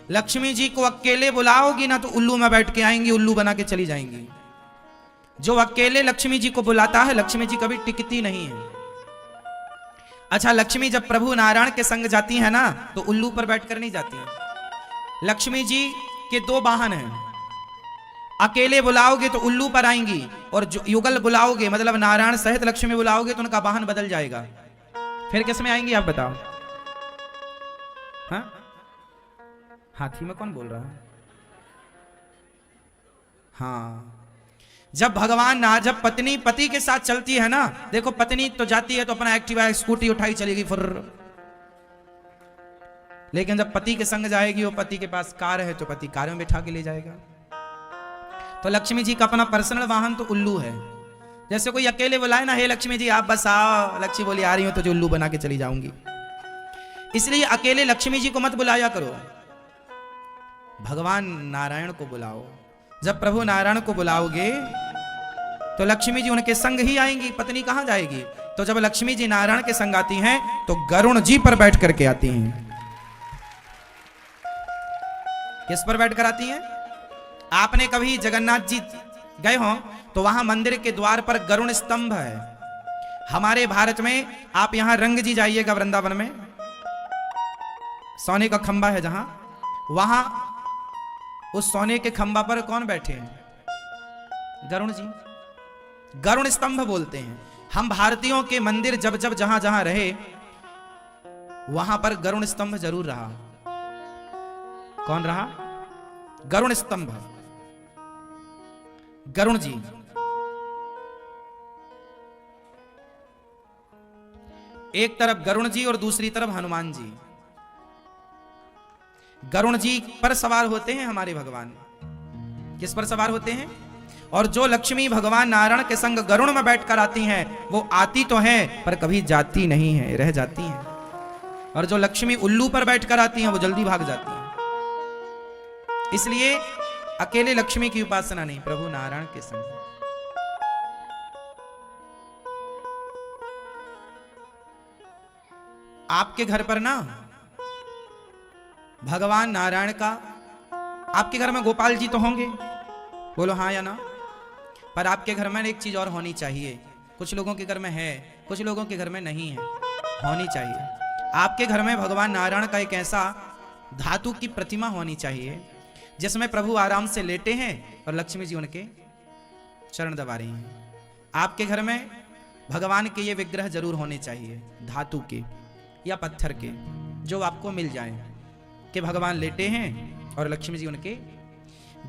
लक्ष्मी जी को अकेले बुलाओगी ना तो उल्लू में बैठ के आएंगी, उल्लू बना के चली जाएंगी। जो अकेले लक्ष्मी जी को बुलाता है, लक्ष्मी जी कभी टिकती नहीं है। अच्छा, लक्ष्मी जब प्रभु नारायण के संग जाती है ना तो उल्लू पर बैठकर नहीं जाती है। लक्ष्मी जी के दो वाहन हैं, अकेले बुलाओगे तो उल्लू पर आएंगी, और जो युगल बुलाओगे मतलब नारायण सहित लक्ष्मी बुलाओगे तो उनका वाहन बदल जाएगा। फिर किस में आएंगी आप बताओ? हाँ, हाथी में कौन बोल रहा है? हाँ, जब भगवान ना, जब पत्नी पति के साथ चलती है ना, देखो पत्नी तो जाती है तो अपना एक्टिवा स्कूटी उठाई चलेगी फिर, लेकिन जब पति के संग जाएगी, वो पति के पास कार है तो पति कार में बैठा के ले जाएगा। तो लक्ष्मी जी का अपना पर्सनल वाहन तो उल्लू है। जैसे कोई अकेले बुलाए ना, हे लक्ष्मी जी आप बस आओ, लक्ष्मी बोली आ रही हो, तो जो उल्लू बना के चली जाऊंगी। इसलिए अकेले लक्ष्मी जी को मत बुलाया करो, भगवान नारायण को बुलाओ। जब प्रभु नारायण को बुलाओगे तो लक्ष्मी जी उनके संग ही आएंगी। पत्नी कहां जाएगी? तो जब लक्ष्मी जी नारायण के संग आती हैं तो गरुण जी पर बैठ करके आती हैं। किस पर बैठ कर आती हैं? आपने कभी जगन्नाथ जी गए हो तो वहां मंदिर के द्वार पर गरुण स्तंभ है। हमारे भारत में आप यहां रंग जी जाइएगा, वृंदावन में सोने का खंबा है, जहां वहां उस सोने के खंबा पर कौन बैठे हैं? गरुण जी। गरुण स्तंभ बोलते हैं। हम भारतीयों के मंदिर जब जब जहां जहां रहे वहां पर गरुण स्तंभ जरूर रहा। कौन रहा? गरुण स्तंभ, गरुण जी। एक तरफ गरुण जी और दूसरी तरफ हनुमान जी। गरुण जी पर सवार होते हैं हमारे भगवान। किस पर सवार होते हैं? और जो लक्ष्मी भगवान नारायण के संग गरुण में बैठकर आती हैं, वो आती तो हैं पर कभी जाती नहीं है, रह जाती हैं। और जो लक्ष्मी उल्लू पर बैठकर आती हैं, वो जल्दी भाग जाती हैं। इसलिए अकेले लक्ष्मी की उपासना नहीं, प्रभु नारायण के संग। आपके घर पर ना भगवान नारायण का, आपके घर में गोपाल जी तो होंगे, बोलो हाँ या ना? पर आपके घर में एक चीज और होनी चाहिए। कुछ लोगों के घर में है, कुछ लोगों के घर में नहीं है, होनी चाहिए। आपके घर में भगवान नारायण का एक ऐसा धातु की प्रतिमा होनी चाहिए जिसमें प्रभु आराम से लेटे हैं और लक्ष्मी जी उनके चरण दबा रही हैं। आपके घर में भगवान के ये विग्रह जरूर होने चाहिए, धातु के या पत्थर के, जो आपको मिल जाए कि भगवान लेटे हैं और लक्ष्मी जी उनके।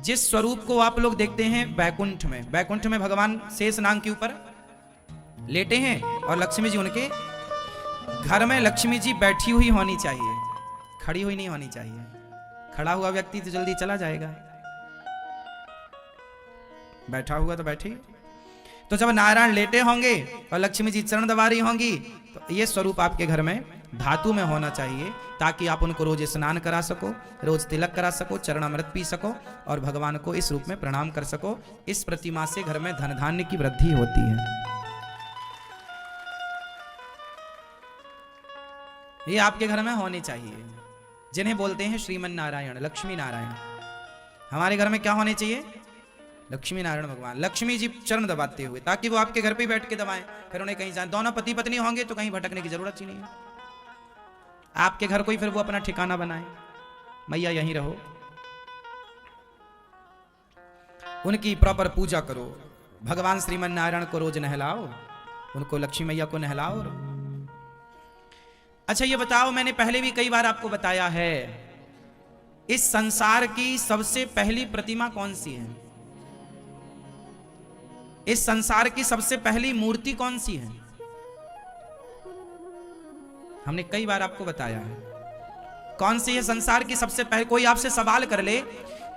जिस स्वरूप को आप लोग देखते हैं बैकुंठ में, बैकुंठ में भगवान शेष नाग के ऊपर लेटे हैं और लक्ष्मी जी उनके। घर में लक्ष्मी जी बैठी हुई होनी चाहिए, खड़ी हुई नहीं होनी चाहिए। खड़ा हुआ व्यक्ति तो जल्दी चला जाएगा, बैठा हुआ तो बैठे। तो जब नारायण लेटे होंगे और लक्ष्मी जी चरण दबा रही होंगी, तो ये स्वरूप आपके घर में धातु में होना चाहिए, ताकि आप उनको रोज स्नान करा सको, रोज तिलक करा सको, चरणामृत पी सको और भगवान को इस रूप में प्रणाम कर सको। इस प्रतिमा से घर में धन धान्य की वृद्धि होती है। ये आपके घर में होनी चाहिए, जिन्हें बोलते हैं श्रीमन नारायण, लक्ष्मी नारायण। हमारे घर में क्या होने चाहिए? लक्ष्मी नारायण भगवान, लक्ष्मी जी चरण दबाते हुए, ताकि वो आपके घर पे बैठ के दबाएं, फिर उन्हें कहीं जाए। दोनों पति पत्नी होंगे तो कहीं भटकने की जरूरत ही नहीं है। आपके घर कोई फिर वो अपना ठिकाना बनाए, मैया यहीं रहो, उनकी प्रॉपर पूजा करो। भगवान श्रीमन नारायण को रोज नहलाओ, उनको लक्ष्मी मैया को नहलाओ। अच्छा ये बताओ, मैंने पहले भी कई बार आपको बताया है, इस संसार की सबसे पहली प्रतिमा कौन सी है? इस संसार की सबसे पहली मूर्ति कौन सी है? हमने कई बार आपको बताया है कौन सी है संसार की सबसे पहले। कोई आपसे सवाल कर ले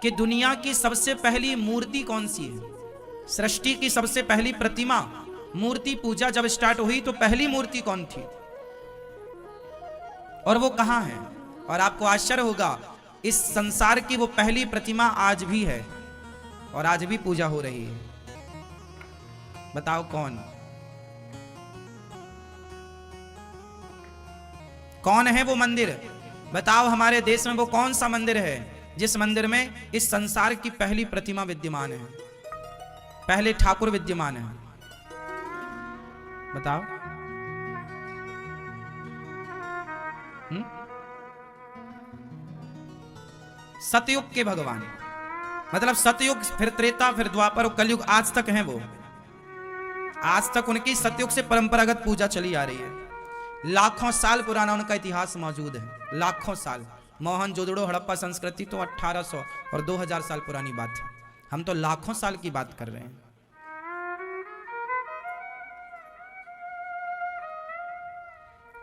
कि दुनिया की सबसे पहली मूर्ति कौन सी है, सृष्टि की सबसे पहली प्रतिमा, मूर्ति पूजा जब स्टार्ट हुई तो पहली मूर्ति कौन थी और वो कहां है? और आपको आश्चर्य होगा, इस संसार की वो पहली प्रतिमा आज भी है और आज भी पूजा हो रही है। बताओ कौन? कौन है वो मंदिर बताओ हमारे देश में वो कौन सा मंदिर है जिस मंदिर में इस संसार की पहली प्रतिमा विद्यमान है, पहले ठाकुर विद्यमान है? बताओ। सतयुग के भगवान, मतलब सतयुग, फिर त्रेता, फिर द्वापर और कलयुग, आज तक हैं वो। आज तक उनकी सतयुग से परंपरागत पूजा चली आ रही है। लाखों साल पुराना उनका इतिहास मौजूद है, लाखों साल। मोहनजोदड़ो, हड़प्पा संस्कृति तो 1800 और 2000 साल पुरानी बात है। हम तो लाखों साल की बात कर रहे हैं।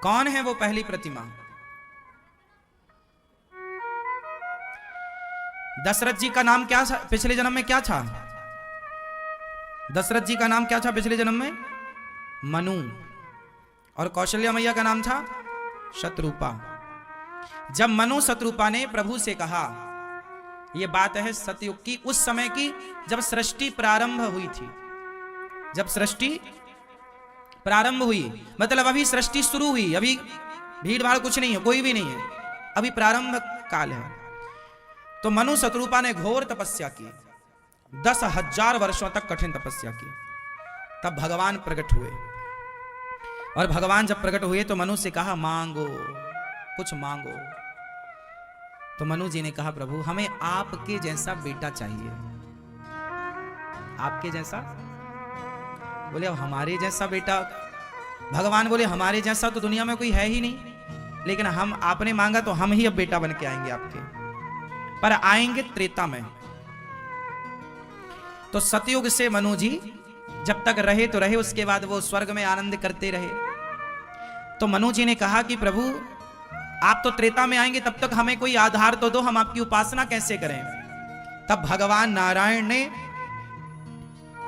कौन है वो पहली प्रतिमा? दशरथ जी का नाम क्या था पिछले जन्म में? क्या था दशरथ जी का नाम? क्या था पिछले जन्म में? मनु। और कौशल्या मैया का नाम था शतरूपा। जब मनु शतरूपा ने प्रभु से कहा, यह बात है सतयुग की, उस समय की, जब सृष्टि प्रारंभ हुई थी। जब सृष्टि प्रारंभ हुई, मतलब अभी सृष्टि शुरू हुई, अभी भीड़ भाड़ कुछ नहीं है, कोई भी नहीं है, अभी प्रारंभ काल है। तो मनु शतरूपा ने घोर तपस्या की, 10,000 वर्षों तक कठिन तपस्या की। तब भगवान प्रकट हुए, और भगवान जब प्रकट हुए तो मनु से कहा, मांगो, कुछ मांगो। तो मनु जी ने कहा, प्रभु हमें आपके जैसा बेटा चाहिए। आपके जैसा? बोले अब हमारे जैसा बेटा? भगवान बोले हमारे जैसा तो दुनिया में कोई है ही नहीं, लेकिन हम, आपने मांगा तो हम ही अब बेटा बन के आएंगे आपके, पर आएंगे त्रेता में। तो सतयुग से मनु जी जब तक रहे तो रहे, उसके बाद वो स्वर्ग में आनंद करते रहे। तो मनु जी ने कहा कि प्रभु आप तो त्रेता में आएंगे, तब तक हमें कोई आधार तो दो, हम आपकी उपासना कैसे करें? तब भगवान नारायण ने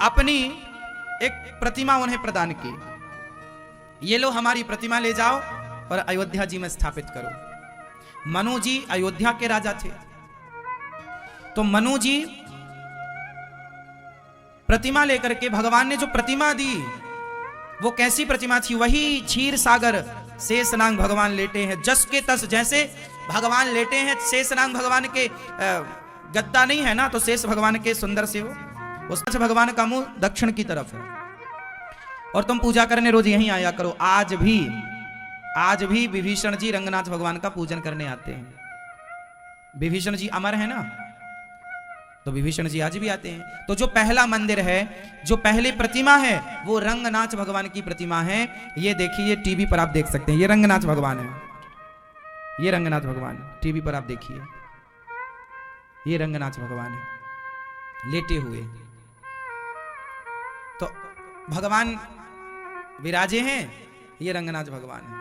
अपनी एक प्रतिमा उन्हें प्रदान की। ये लो हमारी प्रतिमा ले जाओ और अयोध्या जी में स्थापित करो। मनु जी अयोध्या के राजा थे, तो मनु जी प्रतिमा लेकर के, भगवान ने जो प्रतिमा दी वो कैसी प्रतिमा थी? वही क्षीर सागर शेषनाग भगवान लेटे हैं, जस के तस। जैसे भगवान लेटे हैं, शेषनाग भगवान के गद्दा नहीं है ना, तो शेष भगवान के सुंदर से हो, उस भगवान का मुंह दक्षिण की तरफ है। और तुम पूजा करने रोज यहीं आया करो। आज भी विभीषण जी रंगनाथ भगवान का पूजन करने आते हैं। विभीषण जी अमर है ना, तो विभीषण जी आज भी आते हैं। तो जो पहला मंदिर है, जो पहली प्रतिमा है, वो रंगनाथ भगवान की प्रतिमा है। ये देखिए, ये टीवी पर आप देख सकते हैं, ये रंगनाथ भगवान है। ये रंगनाथ भगवान टीवी पर आप देखिए, ये रंगनाथ भगवान है लेटे हुए। तो भगवान विराजे हैं, ये रंगनाथ भगवान है।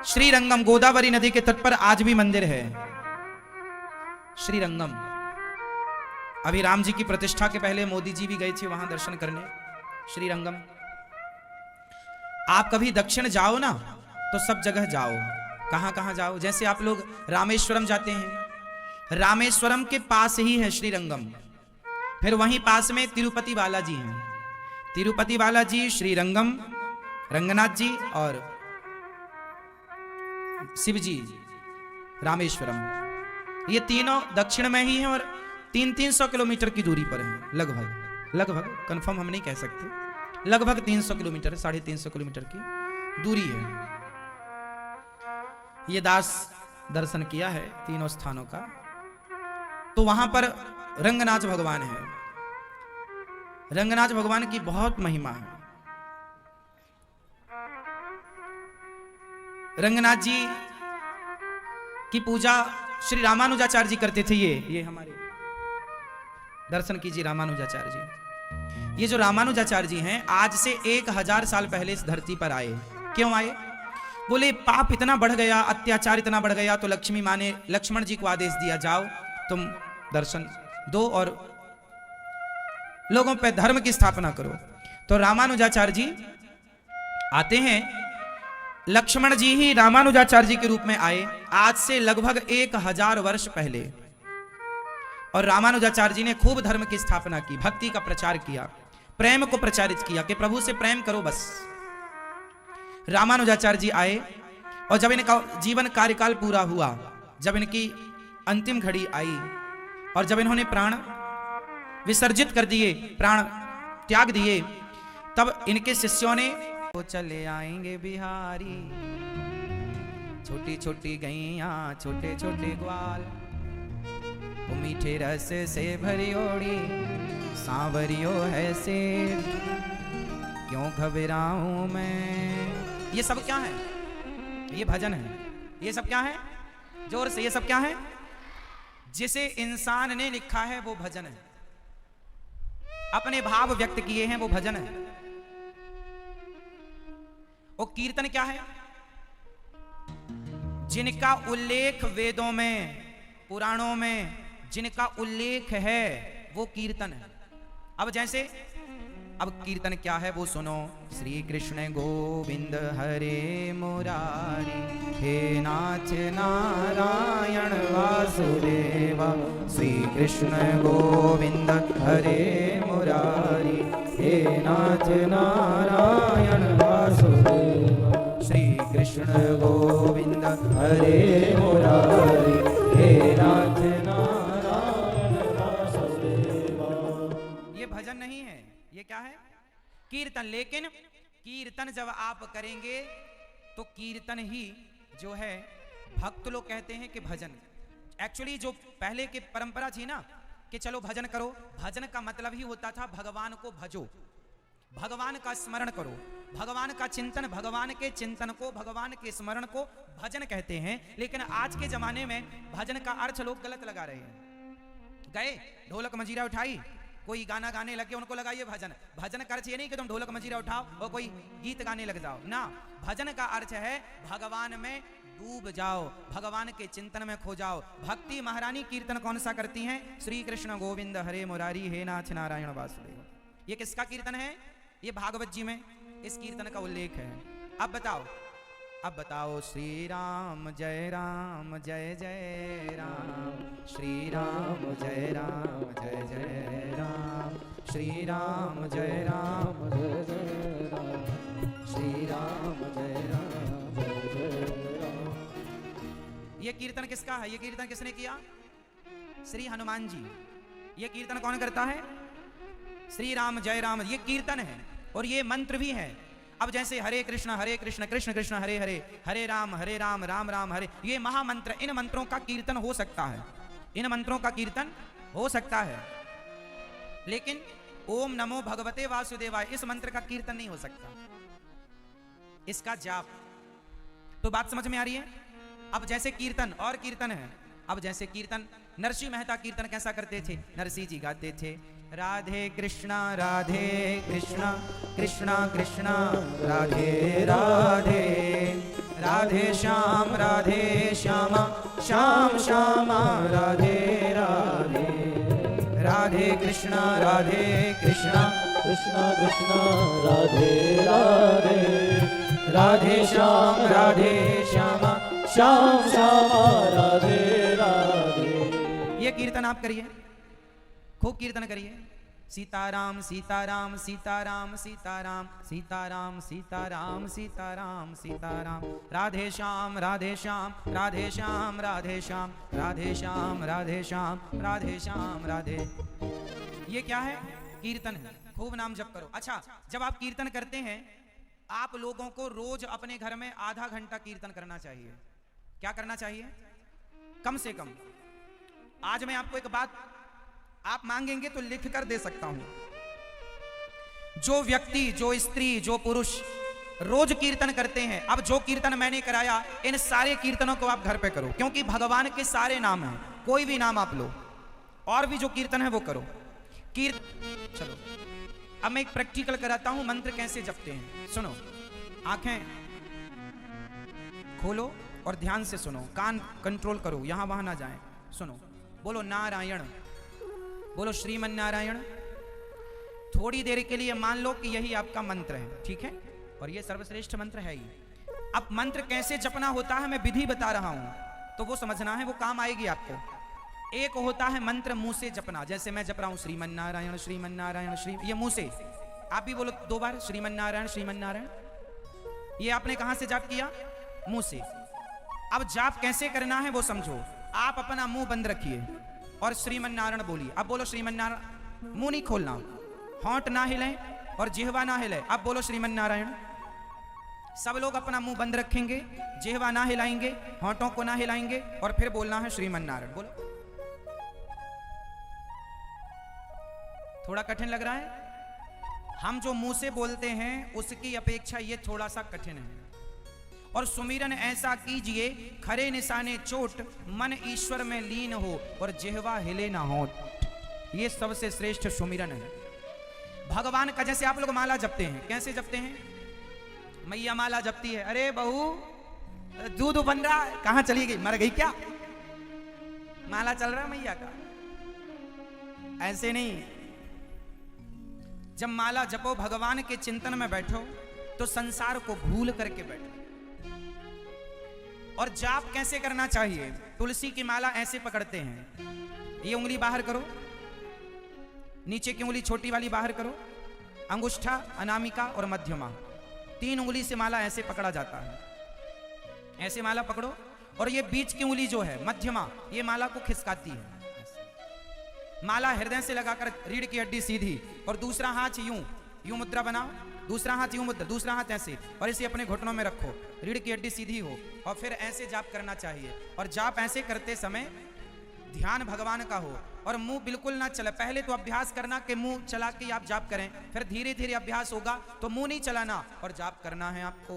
श्रीरंगम, गोदावरी नदी के तट पर आज भी मंदिर है श्रीरंगम। अभी राम जी की प्रतिष्ठा के पहले मोदी जी भी गए थे वहां दर्शन करने, श्रीरंगम। आप कभी दक्षिण जाओ ना, तो सब जगह जाओ। कहां कहां जाओ? जैसे आप लोग रामेश्वरम जाते हैं, रामेश्वरम के पास ही है श्रीरंगम। फिर वहीं पास में तिरुपति बालाजी हैं। तिरुपति बालाजी, श्रीरंगम, रंगनाथ जी और शिव जी रामेश्वरम, ये तीनों दक्षिण में ही हैं और 300 किलोमीटर की दूरी पर हैं। लगभग कंफर्म हम नहीं कह सकते, लगभग 300 किलोमीटर, 350 किलोमीटर की दूरी है। ये दास दर्शन किया है तीनों स्थानों का। तो वहां पर रंगनाथ भगवान है। रंगनाथ भगवान की बहुत महिमा है। रंगनाथ जी की पूजा श्री रामानुजाचार्य जी करते थे। ये हमारे दर्शन कीजिए, रामानुजाचार्य जी। ये जो रामानुजाचार्य जी हैं, आज से 1000 साल पहले इस धरती पर आए। क्यों आए? बोले पाप इतना बढ़ गया, अत्याचार इतना बढ़ गया, तो लक्ष्मी माँ ने लक्ष्मण जी को आदेश दिया, जाओ तुम दर्शन दो और लोगों पे धर्म की स्थापना करो। तो रामानुजाचार्य जी आते हैं। लक्ष्मण जी ही रामानुजाचार्य जी के रूप में आए, आज से लगभग 1000 वर्ष पहले। और रामानुजाचार्य जी ने खूब धर्म की स्थापना की, भक्ति का प्रचार किया, प्रेम को प्रचारित किया कि प्रभु से प्रेम करो बस। रामानुजाचार्य जी आए और जब इनका जीवन कार्यकाल पूरा हुआ, जब इनकी अंतिम घड़ी आई और जब इन्होंने प्राण विसर्जित कर दिए, प्राण त्याग दिए, तब इनके शिष्यों ने वो चले आएंगे बिहारी, छोटी छोटी गैया छोटे छोटे ग्वाल, वो मीठे रस से भरी ओड़ी सांवरियो है से, क्यों घबराऊं मैं। ये सब क्या है? ये भजन है। ये सब क्या है? जोर से, ये सब क्या है? जिसे इंसान ने लिखा है वो भजन है, अपने भाव व्यक्त किए हैं वो भजन है। और कीर्तन क्या है? जिनका उल्लेख वेदों में, पुराणों में जिनका उल्लेख है वो कीर्तन है। अब जैसे, अब कीर्तन क्या है वो सुनो। श्री कृष्ण गोविंद हरे मुरारी, हे नाथ नारायण वासुदेवा, श्री कृष्ण गोविंद हरे मुरारी, हे नाथ नारायण वासुदेवा, श्री कृष्ण गोविंद हरे मुरारी, हे नाथ नारायण वासुदेवा। ये भजन नहीं है, ये क्या है? कीर्तन। लेकिन कीर्तन जब आप करेंगे तो कीर्तन ही जो है, भक्त लोग कहते हैं कि भजन। एक्चुअली जो पहले की परंपरा थी ना कि चलो भजन करो, भजन का मतलब ही होता था भगवान को भजो, भगवान का स्मरण करो, भगवान का चिंतन, भगवान के चिंतन को, भगवान के स्मरण को भजन कहते हैं। लेकिन आज के जमाने में भजन का अर्थ लोग गलत लगा रहे हैं। गए ढोलक मंजीरा उठाई, कोई गाना गाने लगे, उनको लगाइए भजन। भजन का अर्थ ये नहीं कि तुम ढोलक मंजीरा उठाओ और कोई गीत गाने लग जाओ ना। भजन का अर्थ है भगवान में डूब जाओ, भगवान के चिंतन में खो जाओ। भक्ति महारानी कीर्तन कौन सा करती हैं? श्री कृष्ण गोविंद हरे मुरारी, हे नाथ नारायण वासुदेव। ये किसका कीर्तन है? ये भागवत जी में इस कीर्तन का उल्लेख है। अब बताओ, अब बताओ। श्री राम जय जय राम, श्री राम जय जय राम, श्री राम जय जय राम, श्री राम जय जय राम। ये कीर्तन किसका है? ये कीर्तन किसने किया? श्री हनुमान जी। ये कीर्तन कौन करता है? श्री राम जय राम। ये कीर्तन है और ये मंत्र भी है। अब जैसे हरे कृष्ण कृष्ण कृष्ण हरे हरे, हरे राम राम राम हरे, ये महामंत्र, इन मंत्रों का कीर्तन हो सकता है, इन मंत्रों का कीर्तन हो सकता है। लेकिन ओम नमो भगवते वासुदेवाय, इस मंत्र का कीर्तन नहीं हो सकता, इसका जाप। तो बात समझ में आ रही है? अब जैसे कीर्तन और कीर्तन है। अब जैसे कीर्तन, नरसिंह मेहता कीर्तन कैसा करते थे? नरसिंह जी गाते थे राधे कृष्णा कृष्णा कृष्णा राधे राधे, राधे श्याम श्यामा श्याम श्यामा राधे राधे, राधे कृष्णा कृष्णा कृष्णा राधे राधे, राधे श्यामा श्याम श्यामा राधे राधे। ये कीर्तन आप करिए, खूब कीर्तन करिए। सीताराम सीताराम सीताराम सीताराम सीताराम सीताराम सीताराम सीताराम, राधे श्याम राधे श्याम राधे श्याम राधे श्याम राधे श्याम राधे श्याम राधे श्याम राधे। ये क्या है? कीर्तन है। खूब नाम जप करो। अच्छा, जब आप कीर्तन करते हैं, आप लोगों को रोज अपने घर में आधा घंटा कीर्तन करना चाहिए। क्या करना चाहिए? कम से कम। आज मैं आपको एक बात, आप मांगेंगे तो लिख कर दे सकता हूं। जो व्यक्ति, जो स्त्री, जो पुरुष रोज कीर्तन करते हैं, अब जो कीर्तन मैंने कराया, इन सारे कीर्तनों को आप घर पे करो, क्योंकि भगवान के सारे नाम हैं, कोई भी नाम आप लो, और भी जो कीर्तन है वो करो। चलो अब मैं एक प्रैक्टिकल कराता हूं, मंत्र कैसे जपते हैं। सुनो, आंखें खोलो और ध्यान से सुनो, कान कंट्रोल करो, यहां वहां ना जाएं। सुनो, बोलो नारायण, बोलो श्रीमन नारायण। थोड़ी देर के लिए मान लो कि यही आपका मंत्र है, ठीक है, और ये सर्वश्रेष्ठ मंत्र है ही। अब मंत्र कैसे जपना होता है मैं विधि बता रहा हूं, तो वो समझना है, वो काम आएगी आपको। एक होता है मंत्र मुंह से जपना, जैसे मैं जप रहा हूं श्रीमन नारायण श्री, ये मुंह से। आप भी बोलो 2 बार श्रीमन नारायण। ये आपने कहां से जप किया? मुंह से। अब जाप कैसे करना है वो समझो। आप अपना मुंह बंद रखिए और श्रीमन्नारायण बोलिए। अब बोलो श्रीमन्नारायण, मुंह नहीं खोलना, होंठ ना हिले और जिह्वा ना हिले। अब बोलो श्रीमन्नारायण। सब लोग अपना मुंह बंद रखेंगे, जिह्वा ना हिलाएंगे, होंठों को ना हिलाएंगे और फिर बोलना है श्रीमन्नारायण। बोलो। थोड़ा कठिन लग रहा है? हम जो मुंह से बोलते हैं उसकी अपेक्षा ये थोड़ा सा कठिन है। और सुमिरन ऐसा कीजिए खरे निशाने चोट, मन ईश्वर में लीन हो और जिह्वा हिले ना होंठ। ये सबसे श्रेष्ठ सुमिरन है भगवान का। जैसे आप लोग माला जपते हैं, कैसे जपते हैं? मैया माला जपती है, अरे बहू दूध बन रहा है, कहां चली गई, मर गई क्या? माला चल रहा है मैया का। ऐसे नहीं। जब माला जपो, भगवान के चिंतन में बैठो तो संसार को भूल करके बैठो। और जाप कैसे करना चाहिए? तुलसी की माला ऐसे पकड़ते हैं, ये उंगली बाहर करो, नीचे की उंगली छोटी वाली बाहर करो, अंगुष्ठा, अनामिका और मध्यमा, 3 उंगली से माला ऐसे पकड़ा जाता है। ऐसे माला पकड़ो और ये बीच की उंगली जो है मध्यमा, ये माला को खिसकाती है। माला हृदय से लगाकर रीढ़ की हड्डी सीधी और दूसरा हाथ यूं यूं मुद्रा बनाओ, दूसरा हाथ यूं मुद्रा, दूसरा हाथ ऐसे और इसे अपने घुटनों में रखो, रीढ़ की हड्डी सीधी हो और फिर ऐसे जाप करना चाहिए। और जाप ऐसे करते समय ध्यान भगवान का हो और मुंह बिल्कुल ना चले। पहले तो अभ्यास करना कि मुंह चला के आप जाप करें, फिर धीरे धीरे अभ्यास होगा तो मुंह नहीं चलाना और जाप करना है आपको।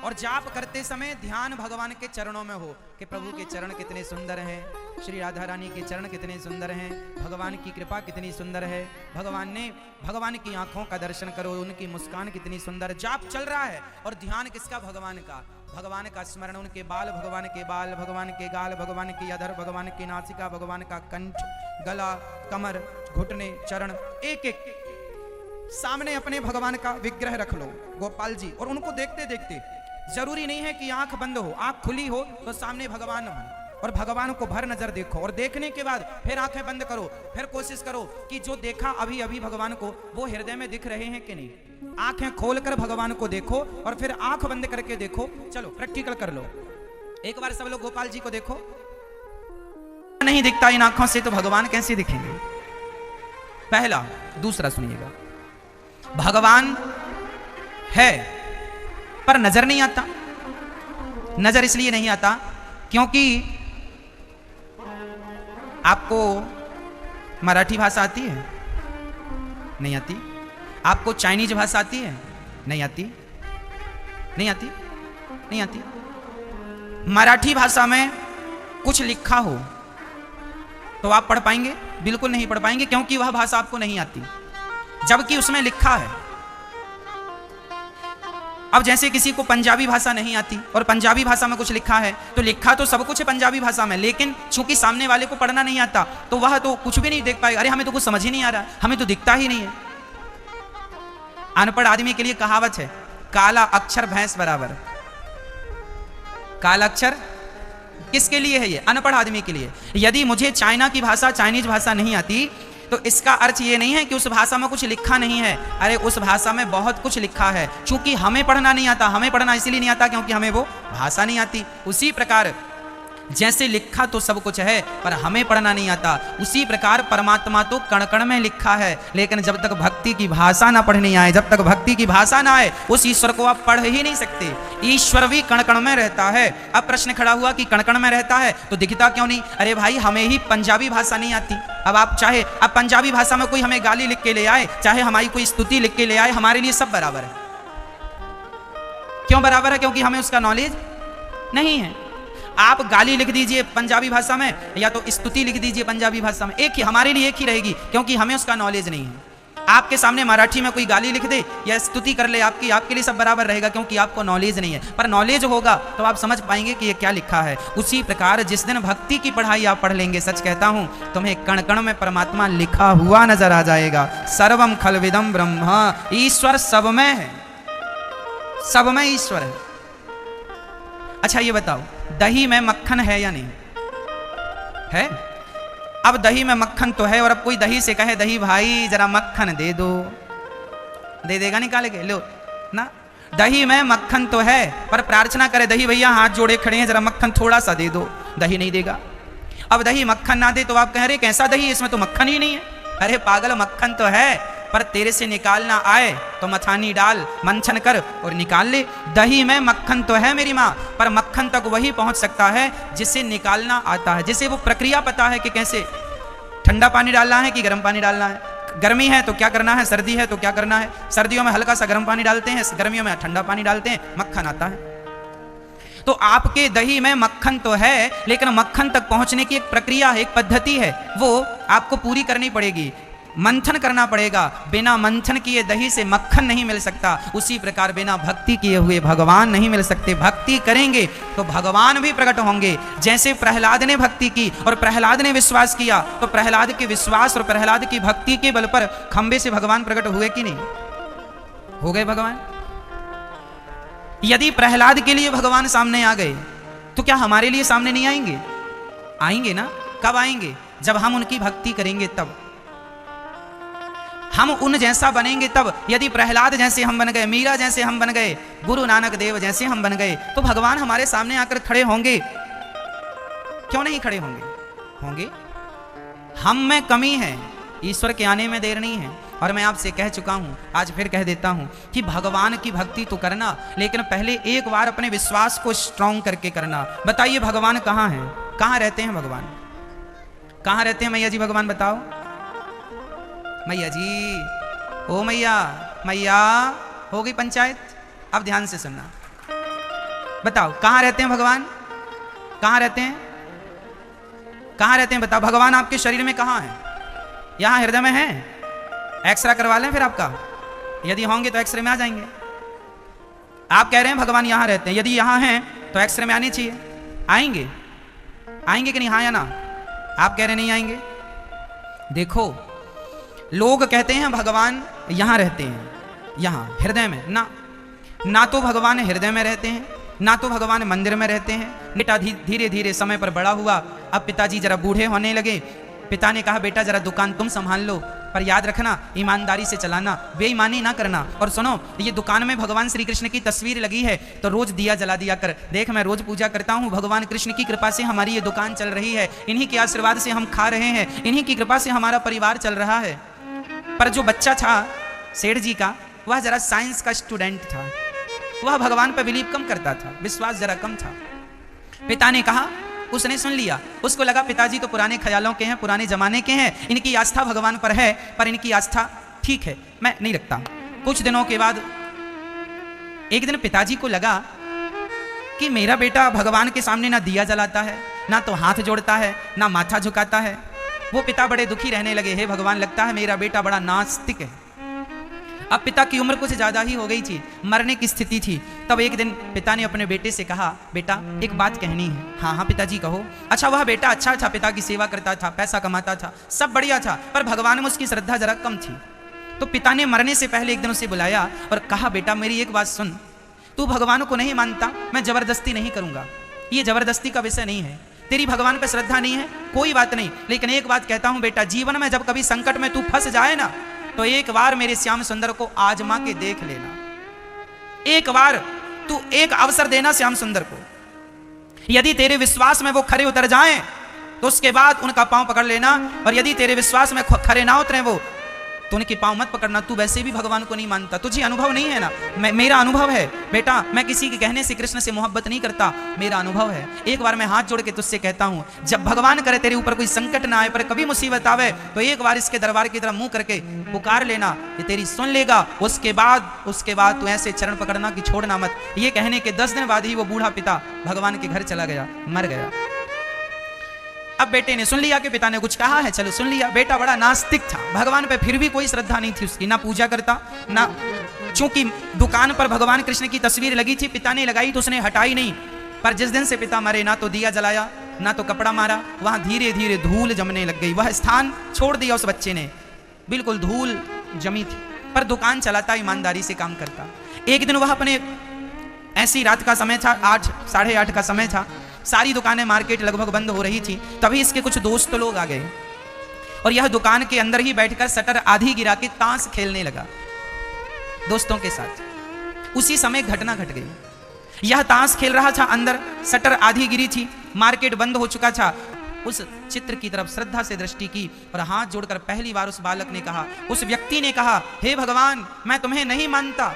और जाप करते समय ध्यान भगवान के चरणों में हो कि प्रभु के चरण कितने सुंदर हैं, श्री राधा रानी के चरण कितने सुंदर हैं, भगवान की कृपा कितनी सुंदर है, भगवान की आंखों का दर्शन करो, उनकी मुस्कान कितनी सुंदर। जाप चल रहा है और ध्यान किसका? भगवान का। भगवान का स्मरण, उनके बाल भगवान के बाल, भगवान के गाल, भगवान की अधर, भगवान की नासिका, भगवान का कंठ, गला, कमर, घुटने, चरण, एक एक सामने अपने भगवान का विग्रह रख लो गोपाल जी। और उनको देखते देखते, जरूरी नहीं है कि आंख बंद हो, आंख खुली हो तो सामने भगवान हो और भगवान को भर नजर देखो। और देखने के बाद फिर आंखें बंद करो, फिर कोशिश करो कि जो देखा अभी अभी भगवान को वो हृदय में दिख रहे हैं कि नहीं। आंखें खोलकर भगवान को देखो और फिर आंख बंद करके देखो। चलो प्रैक्टिकल कर लो एक बार। सब लोग गोपाल जी को देखो। नहीं दिखता इन आंखों से तो भगवान कैसे दिखेंगे? पहला। दूसरा सुनिएगा, भगवान है पर नजर नहीं आता। नजर इसलिए नहीं आता क्योंकि आपको मराठी भाषा आती है? नहीं आती। आपको चाइनीज भाषा आती है? नहीं आती। नहीं आती। नहीं आती। मराठी भाषा में कुछ लिखा हो तो आप पढ़ पाएंगे? बिल्कुल नहीं पढ़ पाएंगे क्योंकि वह भाषा आपको नहीं आती, जबकि उसमें लिखा है। अब जैसे किसी को पंजाबी भाषा नहीं आती और पंजाबी भाषा में कुछ लिखा है तो लिखा तो सब कुछ है पंजाबी भाषा में, लेकिन चूंकि सामने वाले को पढ़ना नहीं आता तो वह तो कुछ भी नहीं देख पाएगा। अरे हमें तो कुछ समझ ही नहीं आ रहा, हमें तो दिखता ही नहीं है। अनपढ़ आदमी के लिए कहावत है, काला अक्षर भैंस बराबर। काला अक्षर किसके लिए है? ये अनपढ़ आदमी के लिए। यदि मुझे चाइना की भाषा, चाइनीज भाषा नहीं आती तो इसका अर्थ ये नहीं है कि उस भाषा में कुछ लिखा नहीं है। अरे उस भाषा में बहुत कुछ लिखा है, क्योंकि हमें पढ़ना नहीं आता। हमें पढ़ना इसलिए नहीं आता क्योंकि हमें वो भाषा नहीं आती। उसी प्रकार जैसे लिखा तो सब कुछ है पर हमें पढ़ना नहीं आता, उसी प्रकार परमात्मा तो कण कण में लिखा है, लेकिन जब तक भक्ति की भाषा ना पढ़नी आए, जब तक भक्ति की भाषा ना आए, उस ईश्वर को आप पढ़ ही नहीं सकते। ईश्वर भी कण कण में रहता है। अब प्रश्न खड़ा हुआ कि कण कण में रहता है तो दिखता क्यों नहीं? अरे भाई हमें ही पंजाबी भाषा नहीं आती। अब आप चाहे अब पंजाबी भाषा में कोई हमें गाली लिख के ले आए, चाहे हमारी कोई स्तुति लिख के ले आए, हमारे लिए सब बराबर है। क्यों बराबर है? क्योंकि हमें उसका नॉलेज नहीं है। आप गाली लिख दीजिए पंजाबी भाषा में या तो स्तुति लिख दीजिए पंजाबी भाषा में, एक ही हमारे लिए एक ही रहेगी क्योंकि हमें उसका नॉलेज नहीं है। आपके सामने मराठी में कोई गाली लिख दे या स्तुति कर ले आपकी, आपके लिए सब बराबर रहेगा क्योंकि आपको नॉलेज नहीं है। पर नॉलेज होगा तो आप समझ पाएंगे कि ये क्या लिखा है। उसी प्रकार जिस दिन भक्ति की पढ़ाई आप पढ़ लेंगे, सच कहता हूं तुम्हें कण कण में परमात्मा लिखा हुआ नजर आ जाएगा। सर्वम खलविदम ब्रह्म, ईश्वर सब में है, सब में ईश्वर है। अच्छा ये बताओ, दही में मक्खन है या नहीं है? अब दही में मक्खन तो है और अब कोई दही से कहे दही भाई जरा मक्खन दे दो, दे देगा निकाल के? लो ना, दही में मक्खन तो है, पर प्रार्थना करे दही भैया हाथ जोड़े खड़े हैं, जरा मक्खन थोड़ा सा दे दो, दही नहीं देगा। अब दही मक्खन ना दे तो आप कह रहे कैसा दही, इसमें तो मक्खन ही नहीं है। अरे पागल, मक्खन तो है, पर तेरे से निकालना आए तो मथानी डाल, मंथन कर और निकाल ले। दही में मक्खन तो है मेरी माँ, पर मक्खन तक वही पहुंच सकता है जिसे निकालना आता है, जिसे वो प्रक्रिया पता है कि कैसे ठंडा पानी डालना है कि गर्म पानी डालना है, गर्मी है तो क्या करना है, सर्दी है तो क्या करना है। सर्दियों में हल्का सा गर्म पानी डालते हैं, गर्मियों में ठंडा पानी डालते हैं, मक्खन आता है। तो आपके दही में मक्खन तो है, लेकिन मक्खन तक पहुंचने की एक प्रक्रिया है, एक पद्धति है, वो आपको पूरी करनी पड़ेगी, मंथन करना पड़ेगा। बिना मंथन किए दही से मक्खन नहीं मिल सकता। उसी प्रकार बिना भक्ति किए हुए भगवान नहीं मिल सकते। भक्ति करेंगे तो भगवान भी प्रकट होंगे। जैसे प्रहलाद ने भक्ति की और प्रहलाद ने विश्वास किया, तो प्रहलाद के विश्वास और प्रहलाद की भक्ति के बल पर खंबे से भगवान प्रकट हुए कि नहीं? हो गए भगवान। यदि प्रहलाद के लिए भगवान सामने आ गए, तो क्या हमारे लिए सामने नहीं आएंगे? आएंगे ना। कब आएंगे? जब हम उनकी भक्ति करेंगे, तब हम उन जैसा बनेंगे। तब यदि प्रहलाद जैसे हम बन गए, मीरा जैसे हम बन गए, गुरु नानक देव जैसे हम बन गए, तो भगवान हमारे सामने आकर खड़े होंगे। क्यों नहीं खड़े होंगे? होंगे। हम में कमी है, ईश्वर के आने में देर नहीं है। और मैं आपसे कह चुका हूं, आज फिर कह देता हूं कि भगवान की भक्ति तो करना, लेकिन पहले एक बार अपने विश्वास को स्ट्रांग करके करना। बताइए भगवान कहां है? कहां रहते हैं भगवान? कहां रहते हैं मैया जी? भगवान बताओ। मैया जी, ओ मैया, मैया हो गई पंचायत। अब ध्यान से सुनना, बताओ कहां रहते हैं भगवान? कहां रहते हैं? कहां रहते हैं बताओ। भगवान आपके शरीर में कहां है? यहां हृदय में है? एक्सरे करवा लें फिर आपका, यदि होंगे तो एक्सरे में आ जाएंगे। आप कह रहे हैं भगवान यहां रहते हैं, यदि यहां हैं तो एक्सरे में आने चाहिए। आएंगे? आएंगे कि नहीं? हाँ या ना? आप कह रहे नहीं आएंगे। देखो, लोग कहते हैं भगवान यहां रहते हैं, यहां हृदय में। ना तो भगवान हृदय में रहते हैं, ना तो भगवान मंदिर में रहते हैं। बेटा धीरे धीरे समय पर बड़ा हुआ, अब पिताजी जरा बूढ़े होने लगे। पिता ने कहा बेटा जरा दुकान तुम संभाल लो, पर याद रखना ईमानदारी से चलाना, बेईमानी ना करना। और सुनो, ये दुकान में भगवान श्री कृष्ण की तस्वीर लगी है, तो रोज दिया जला दिया कर। देख मैं रोज पूजा करता हूँ, भगवान कृष्ण की कृपा से हमारी ये दुकान चल रही है, इन्हीं के आशीर्वाद से हम खा रहे हैं, इन्हीं की कृपा से हमारा परिवार चल रहा है। पर जो बच्चा था सेठ जी का, वह जरा साइंस का स्टूडेंट था, वह भगवान पर बिलीव कम करता था, विश्वास जरा कम था। पिता ने कहा, उसने सुन लिया। उसको लगा पिताजी तो पुराने ख्यालों के हैं, पुराने जमाने के हैं, इनकी आस्था भगवान पर है, पर इनकी आस्था ठीक है, मैं नहीं रखता। कुछ दिनों के बाद एक दिन पिताजी को लगा कि मेरा बेटा भगवान के सामने ना दिया जलाता है, ना तो हाथ जोड़ता है, ना माथा झुकाता है। वो पिता बड़े दुखी रहने लगे। हे भगवान, लगता है मेरा बेटा बड़ा नास्तिक है। अब पिता की उम्र कुछ ज्यादा ही हो गई थी, मरने की स्थिति थी। तब एक दिन पिता ने अपने बेटे से कहा, बेटा एक बात कहनी है। हाँ हाँ पिताजी कहो। अच्छा, वह बेटा अच्छा था, पिता की सेवा करता था, पैसा कमाता था, सब बढ़िया था, पर भगवान में उसकी श्रद्धा जरा कम थी। तो पिता ने मरने से पहले एक दिन उसे बुलाया और कहा, बेटा मेरी एक बात सुन, तू भगवान को नहीं मानता, मैं जबरदस्ती नहीं करूंगा, ये जबरदस्ती का विषय नहीं है। तेरी भगवान पे श्रद्धा नहीं है, कोई बात नहीं, लेकिन एक बात कहता हूं बेटा, जीवन में जब कभी संकट में तू फंस जाए ना, तो एक बार मेरे श्याम सुंदर को आजमा के देख लेना। एक बार तू एक अवसर देना श्याम सुंदर को। यदि तेरे विश्वास में वो खरे उतर जाएं, तो उसके बाद उनका पांव पकड़ लेना, और यदि तेरे विश्वास में खरे ना उतरे वो, तो उनके पांव मत पकड़ना। तू वैसे भी भगवान को नहीं मानता, तुझे अनुभव नहीं है ना। मेरा अनुभव है बेटा, मैं किसी के कहने से कृष्ण से मोहब्बत नहीं करता, मेरा अनुभव है। एक बार मैं हाथ जोड़ के तुझसे कहता हूं, जब भगवान करे तेरे ऊपर कोई संकट ना आए, पर कभी मुसीबत आवे, तो एक बार इसके दरबार की तरफ मुंह करके पुकार लेना, ये तेरी सुन लेगा। उसके बाद तू ऐसे चरण पकड़ना कि छोड़ना मत। ये कहने के 10 दिन बाद ही वो बूढ़ा पिता भगवान के घर चला गया, मर गया। अब बेटे ने सुन लिया कि पिता ने कुछ कहा है, चलो सुन लिया। बेटा बड़ा नास्तिक था, भगवान पे फिर भी कोई श्रद्धा नहीं थी उसकी, ना पूजा करता ना। चूंकि दुकान पर भगवान कृष्ण की तस्वीर लगी थी, पिता ने लगाई तो उसने हटाई नहीं। पर जिस दिन से पिता मरे, ना तो दिया जलाया, ना तो कपड़ा मारा, वहां धीरे धीरे धूल जमने लग गई। वह स्थान छोड़ दिया उस बच्चे ने, बिल्कुल धूल जमी थी। पर दुकान चलाता, ईमानदारी से काम करता। एक दिन वह अपने, ऐसी रात का समय था, 8 साढ़े 8 का समय था, सारी दुकानें मार्केट लगभग बंद हो रही थी। तभी इसके कुछ दोस्त लोग आ गए और यह दुकान के अंदर ही बैठकर शटर आधी गिरा के ताश खेलने लगा दोस्तों के साथ। उसी समय घटना घट गई। यह ताश खेल रहा था, अंदर शटर आधी गिरी थी, मार्केट बंद हो चुका था। उस चित्र की तरफ श्रद्धा से दृष्टि की और हाथ जोड़कर पहली बार उस बालक ने कहा, उस व्यक्ति ने कहा, हे भगवान, मैं तुम्हें नहीं मानता,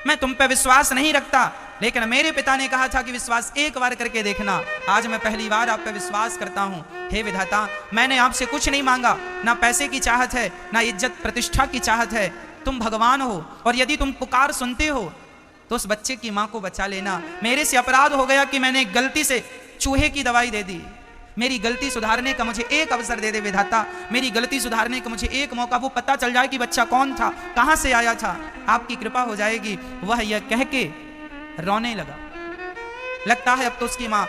मैं तुम पे विश्वास नहीं रखता, लेकिन मेरे पिता ने कहा था कि विश्वास एक बार करके देखना। आज मैं पहली बार आप पे विश्वास करता हूं। हे विधाता, मैंने आपसे कुछ नहीं मांगा, ना पैसे की चाहत है, ना इज्जत प्रतिष्ठा की चाहत है। तुम भगवान हो और यदि तुम पुकार सुनते हो तो उस बच्चे की मां को बचा लेना। मेरे से अपराध हो गया कि मैंने गलती से चूहे की दवाई दे दी। मेरी गलती सुधारने का मुझे एक अवसर दे दे विधाता, मेरी गलती सुधारने का मुझे एक मौका, वो पता चल जाए कि बच्चा कौन था, कहां से आया था, आपकी कृपा हो जाएगी। वह यह कह के रोने लगा। लगता है अब तो उसकी मां